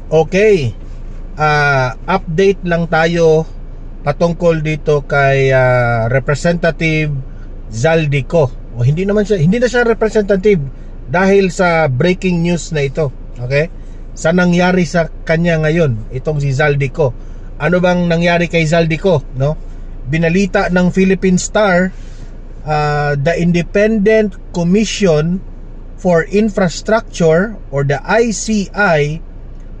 Okay, update lang tayo patungkol dito kay Representative Zaldico. Hindi na siya representative dahil sa breaking news na ito. Okay? Sa nangyari sa kanya ngayon, itong si Zaldico. Ano bang nangyari kay Zaldico, no? Binalita ng Philippine Star, the Independent Commission for Infrastructure or the ICI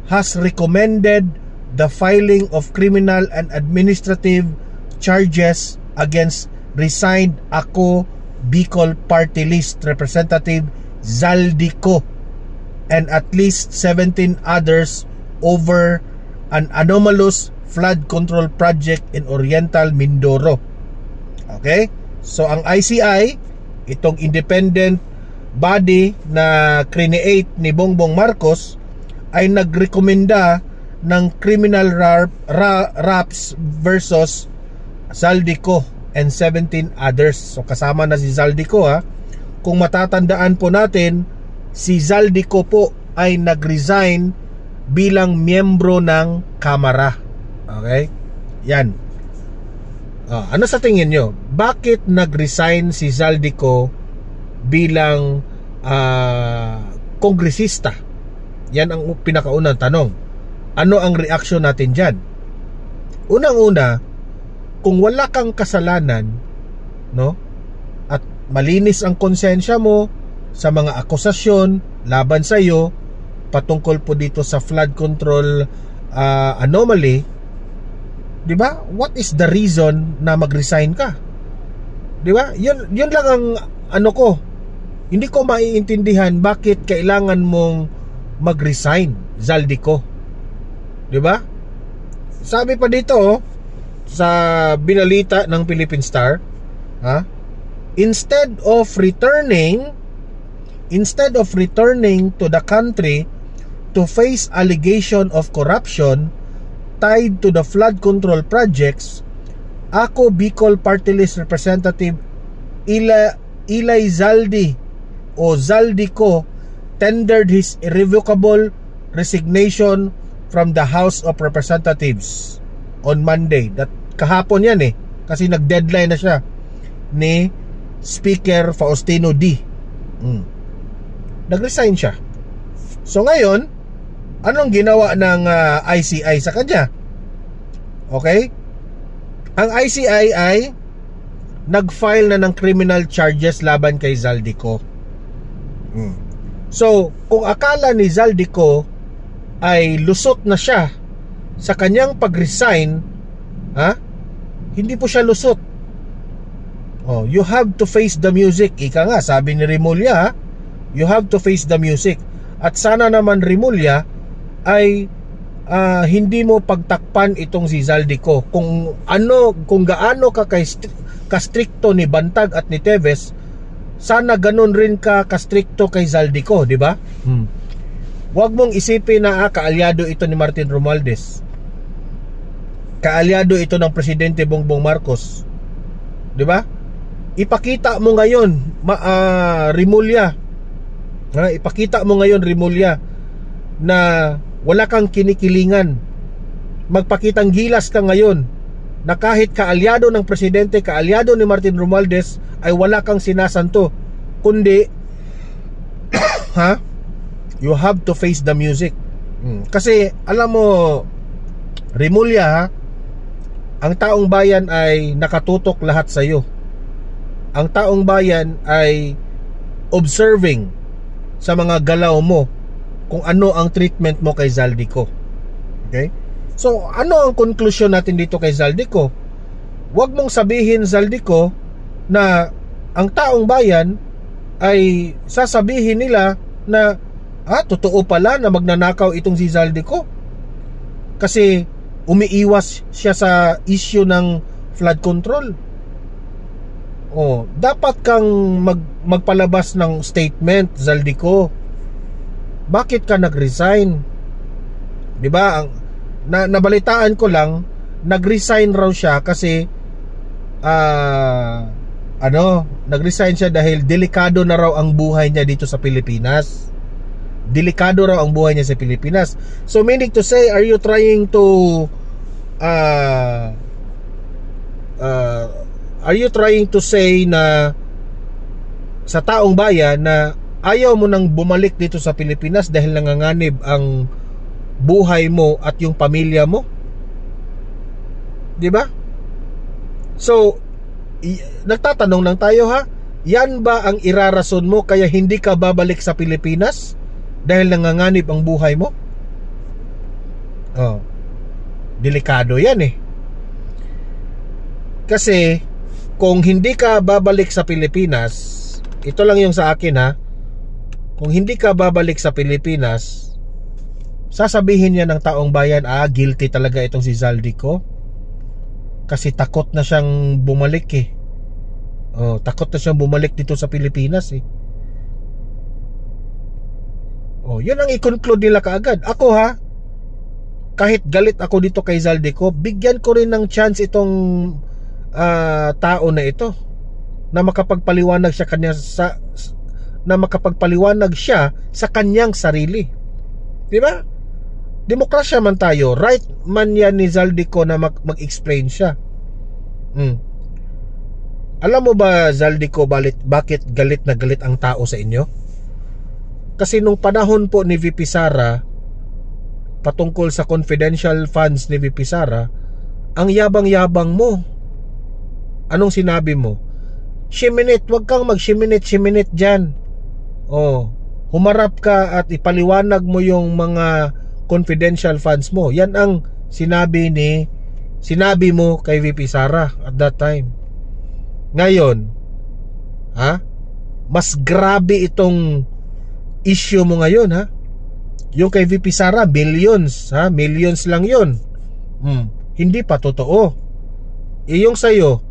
has recommended the filing of criminal and administrative charges against resigned Ako Bicol Party List Representative Zaldico and at least 17 others over an anomalous flood control project in Oriental Mindoro. Okay? So ang ICI, itong independent body na create ni Bongbong Marcos, ay nagrekomenda ng criminal raps versus Zaldico and 17 others. So kasama na si Zaldico, ha. Kung matatandaan po natin, si Zaldico po ay nag-resign bilang miyembro ng Kamara. Okay? Yan. Ano sa tingin nyo? Bakit nag-resign si Zaldico bilang kongresista? Yan ang pinakaunang tanong. Ano ang reaksyon natin dyan? Unang-una, kung wala kang kasalanan, no, at malinis ang konsensya mo sa mga akusasyon laban sa iyo patungkol po dito sa flood control anomaly, di ba? What is the reason na mag-resign ka? Di ba? Yun lang ang ano ko. Hindi ko maiintindihan bakit kailangan mong mag-resign, Zaldico. 'Di ba? Sabi pa dito sa binalita ng Philippine Star, instead of returning to the country to face allegation of corruption tied to the flood control projects, Ako Bicol Party List Representative Ilay Zaldi o Zaldico tendered his irrevocable resignation from the House of Representatives on Monday. Kahapon yan kasi nag-deadline na siya ni Speaker Faustino D. Nag-resign siya. So ngayon, anong ginawa ng ICI sa kanya? Okay? Ang ICI ay nag-file na ng criminal charges laban kay Zaldico. So, kung akala ni Zaldico ay lusot na siya sa kanyang pag-resign, hindi po siya lusot. You have to face the music. Ika nga, sabi ni Rimulya, you have to face the music. At sana naman Rimulya ay hindi mo pagtakpan itong si Zaldico. Kung gaano ka kastrikto ni Bantag at ni Teves, sana ganun rin ka kastrikto kay Zaldico, di ba? Huwag mong isipin na kaalyado ito ni Martin Romualdez. Kaalyado ito ng Presidente Bongbong Marcos. Di ba? Ipakita mo ngayon, Rimulya. Ipakita mo ngayon, Rimulya, na wala kang kinikilingan. Magpakitang gilas ka ngayon na kahit kaalyado ng Presidente, kaalyado ni Martin Romualdez, ay wala kang sinasanto, kundi you have to face the music. Kasi alam mo, Rimulya, ang taong bayan ay nakatutok lahat sa iyo. Ang taong bayan ay observing sa mga galaw mo kung ano ang treatment mo kay Zaldico. Okay? So, ano ang conclusion natin dito kay Zaldico? Huwag mong sabihin, Zaldico, na ang taong bayan ay sasabihin nila na totoo pala na magnanakaw itong si Zaldico kasi umiiwas siya sa issue ng flood control. Dapat kang magpalabas ng statement, Zaldico. Bakit ka nag-resign? 'Di ba? Nabalitaan ko lang, nag-resign raw siya kasi nag-resign siya dahil delikado na raw ang buhay niya dito sa Pilipinas. delikado raw ang buhay niya sa Pilipinas. So meaning to say, are you trying to say na sa taong bayan na ayaw mo nang bumalik dito sa Pilipinas dahil nanganganib ang buhay mo at yung pamilya mo? 'Di ba? So nagtatanong lang tayo, ha? Yan ba ang irarason mo kaya hindi ka babalik sa Pilipinas dahil nanganganib ang buhay mo? Oh. Delikado yan eh. Kasi kung hindi ka babalik sa Pilipinas, ito lang yung sa akin, ha. Kung hindi ka babalik sa Pilipinas, sasabihin niya ng taong bayan, guilty talaga itong si Zaldico. Kasi takot na siyang bumalik eh. Oh, takot na siyang bumalik dito sa Pilipinas eh. Oh, yun ang i-conclude nila kaagad. Ako, ha, kahit galit ako dito kay Zaldico, bigyan ko rin ng chance itong tao na ito na makapagpaliwanag siya sa kanyang sarili. 'Di ba? Demokrasya man tayo, right man yan ni Zaldico na mag-explain siya. Alam mo ba, Zaldico, bakit galit na galit ang tao sa inyo? Kasi nung panahon po ni VP Sara, patungkol sa confidential funds ni VP Sara, ang yabang-yabang mo. Anong sinabi mo? Shiminit, wag kang mag-shiminit dyan. Oh, humarap ka at ipaliwanag mo yung mga confidential funds mo. Yan ang sinabi mo kay VP Sara at that time. Ngayon, ha? Mas grabe itong issue mo ngayon, ha? Yung kay VP Sara, billions, ha? Millions lang yun. Hindi pa totoo. Yung sa'yo,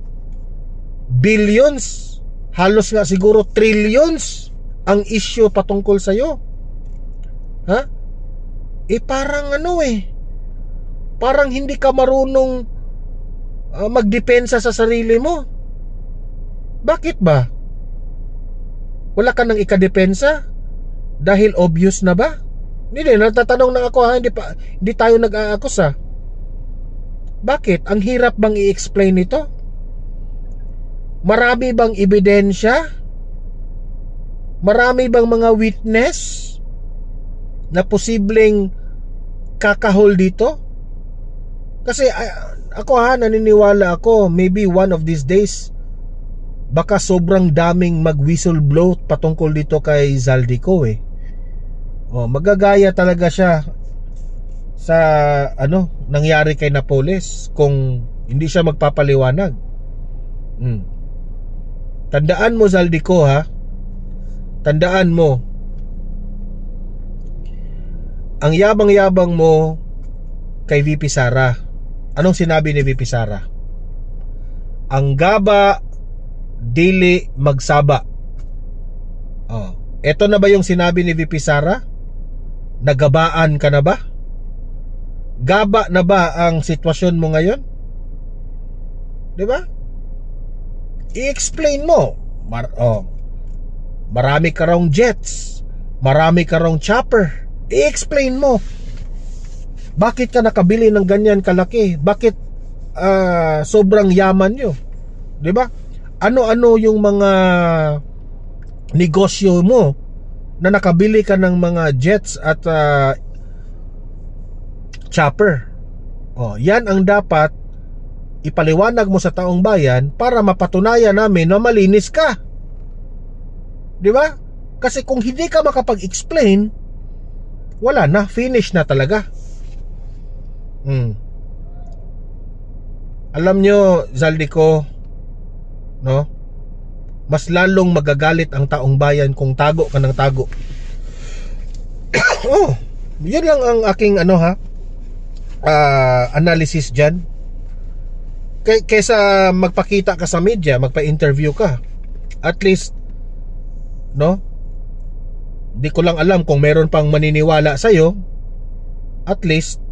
billions, halos nga siguro trillions ang issue patungkol sa'yo. Ha? Parang parang hindi ka marunong magdepensa sa sarili mo. Bakit ba? Wala ka nang ikadepensa? Dahil obvious na ba? Hindi, natatanong na ako, ha? Hindi tayo nag-aakusa. Bakit? Ang hirap bang i-explain ito? Marami bang ebidensya? Marami bang mga witness na posibleng kakahol dito? Kasi ako, ha, naniniwala ako, maybe one of these days baka sobrang daming mag-whistleblow patungkol dito kay Zaldico eh. Magagaya talaga siya sa nangyari kay Napoles kung hindi siya magpapaliwanag. Tandaan mo, Zaldico, ha? Tandaan mo, ang yabang-yabang mo kay VP Sara. Anong sinabi ni VP Sara? Ang gaba dili magsaba. Ito na ba yung sinabi ni VP Sara? Nagabaan ka na ba? Gaba na ba ang sitwasyon mo ngayon? 'Di ba? I-explain mo. Marami ka raw jets, marami ka raw chopper. I-explain mo. Bakit ka nakabili ng ganyan kalaki? Bakit sobrang yaman nyo? 'Di ba? Ano-ano yung mga negosyo mo na nakabili ka ng mga jets at chopper? Yan ang dapat ipaliwanag mo sa taong bayan para mapatunayan namin na malinis ka. 'Di ba? Kasi kung hindi ka makapag-explain, wala na, finish na talaga. Alam nyo, Zaldico, no? Mas lalong magagalit ang taong bayan kung tago ka ng tago. Yun lang ang aking analysis dyan. Kaysa magpakita ka sa media, magpa-interview ka, at least, no? Di ko lang alam kung meron pang maniniwala sa'yo. At least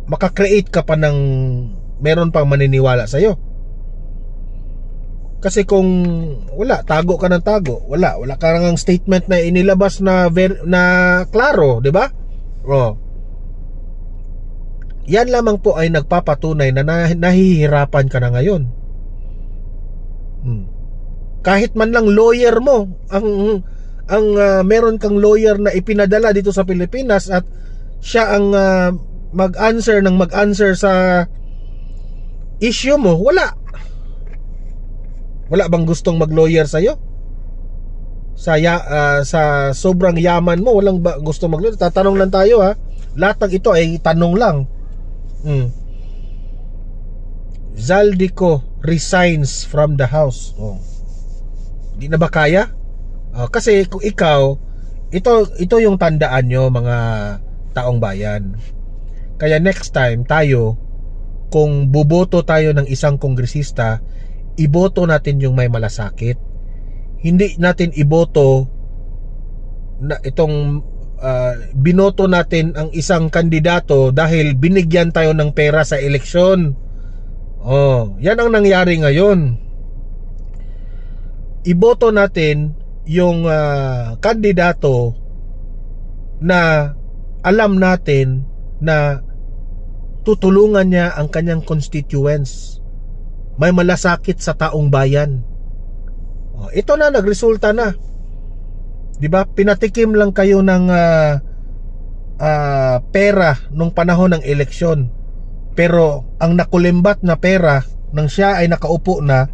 makakreate ka pa ng meron pang maniniwala sa'yo. Kasi kung wala, tago ka ng tago, wala ka nang statement na inilabas na klaro, di ba? Yan lamang po ay nagpapatunay na nahihirapan ka na ngayon. Kahit man lang lawyer mo, meron kang lawyer na ipinadala dito sa Pilipinas at siya ang mag-answer sa issue mo, wala bang gustong mag-lawyer sa'yo? Sa sobrang yaman mo, walang gustong mag-lawyer? Tatanong lang tayo, ha. Lahat ng ito ay tanong lang. Zaldico resigns from the house. Di na ba kaya? Kasi kung ikaw, ito yung tandaan nyo, mga taong bayan. Kaya next time tayo, kung buboto tayo ng isang kongresista, iboto natin yung may malasakit. Hindi natin iboto na itong binoto natin ang isang kandidato dahil binigyan tayo ng pera sa eleksyon. Yan ang nangyari ngayon. Iboto natin yung kandidato na alam natin na tutulungan niya ang kanyang constituents. May malasakit sa taong bayan. Ito na, nagresulta na. 'Di ba? Pinatikim lang kayo ng pera nung panahon ng eleksyon. Pero ang nakulimbat na pera nang siya ay nakaupo na,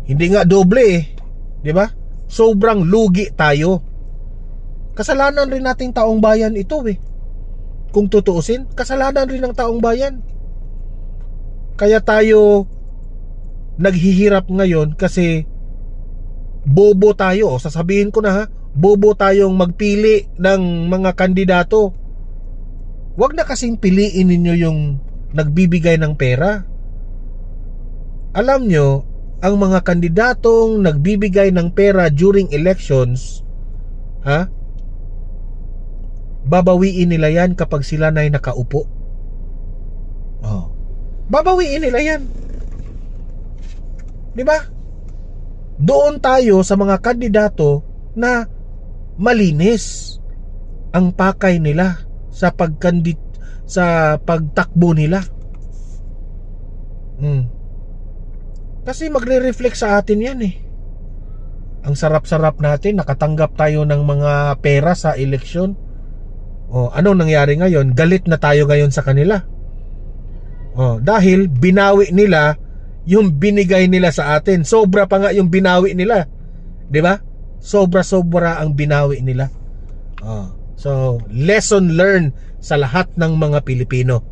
hindi nga doble 'di ba? Sobrang lugi tayo. Kasalanan rin nating taong bayan ito Kung tutuusin, kasalanan rin ng taong bayan. Kaya tayo naghihirap ngayon kasi bobo tayo. Sasabihin ko na, ha, bobo tayong magpili ng mga kandidato. Huwag na kasing piliin ninyo yung nagbibigay ng pera. Alam nyo, ang mga kandidatong nagbibigay ng pera during elections, babawiin nila yan kapag sila na ay nakaupo. Babawiin nila yan. Diba? Doon tayo sa mga kandidato na malinis ang pakay nila sa pagtakbo nila. Kasi magre-reflect sa atin yan Ang sarap-sarap natin, nakatanggap tayo ng mga pera sa eleksyon. Anong nangyari ngayon? Galit na tayo ngayon sa kanila. Dahil binawi nila yung binigay nila sa atin. Sobra pa nga yung binawi nila. 'Di ba? Sobra-sobra ang binawi nila. So, lesson learned sa lahat ng mga Pilipino.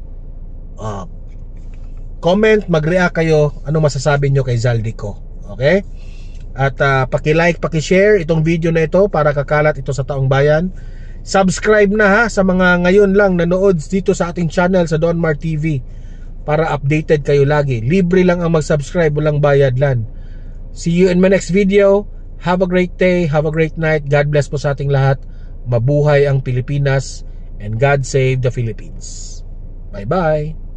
Comment, mag-react kayo. Ano masasabi nyo kay Zaldico? Okay? At paki-like, paki-share itong video na ito para kakalat ito sa taong bayan. Subscribe na, ha, sa mga ngayon lang nanood dito sa ating channel sa Don Mar TV para updated kayo lagi. Libre lang ang mag-subscribe, walang bayad lang. See you in my next video. Have a great day, have a great night. God bless po sa ating lahat. Mabuhay ang Pilipinas and God save the Philippines. Bye-bye.